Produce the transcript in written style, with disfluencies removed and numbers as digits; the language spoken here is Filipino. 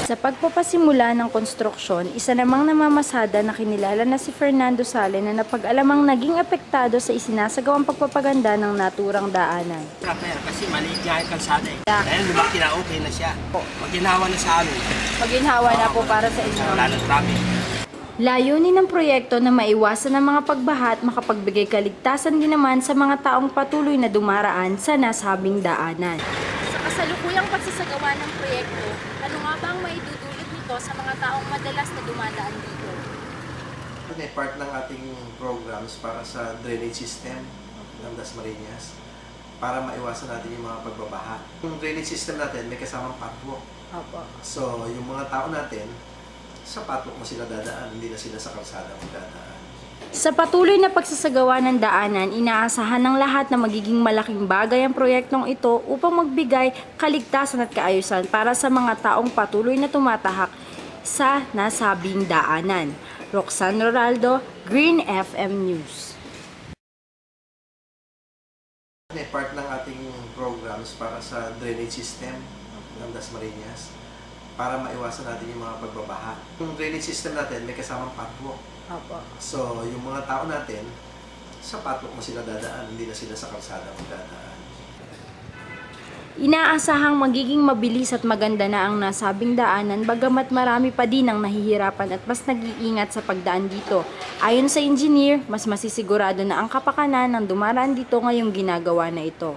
Sa pagpapasimula ng konstruksyon, isa namang namamasada na kinilala na si Fernando Sale na napag-alamang naging apektado sa isinasagawang pagpapaganda ng naturang daanan. Kasi maliit nga yung kalsada eh. Dahil lumaki na okay na siya. Maginhawa na sa amin. Maginhawa na po para sa inyo. Wala ng traffic. Layunin ng proyekto na maiwasan ang mga pagbaha at makapagbigay kaligtasan din naman sa mga taong patuloy na dumaraan sa nasabing daanan. Sa kasalukuyang pagsasagawa ng proyekto, ano nga ba ang maidudulot nito sa mga taong madalas na dumadaan dito? Ito ay part ng ating programs para sa drainage system ng Dasmariñas para maiwasan natin yung mga pagbabaha. Yung drainage system natin may kasamang patwalk. Opo. So, yung mga tao natin, sa patwalk na sila dadaan, hindi na sila sa kalsada magdadaan. Sa patuloy na pagsasagawa ng daanan, inaasahan ng lahat na magiging malaking bagay ang proyektong ito upang magbigay kaligtasan at kaayusan para sa mga taong patuloy na tumatahak sa nasabing daanan. Roxanne Ronaldo, Green FM News. Ito ay part ng ating programs para sa drainage system ng Dasmariñas para maiwasan natin yung mga pagbabaha. Yung drainage system natin may kasamang patwalk. Opo. So, yung mga tao natin, sa patwalk na sila dadaan, hindi na sila sa kalsada magdadaan. Inaasahang magiging mabilis at maganda na ang nasabing daanan bagamat marami pa din ang nahihirapan at mas nag-iingat sa pagdaan dito. Ayon sa engineer, mas masisigurado na ang kapakanan ng dumaraan dito ngayong ginagawa na ito.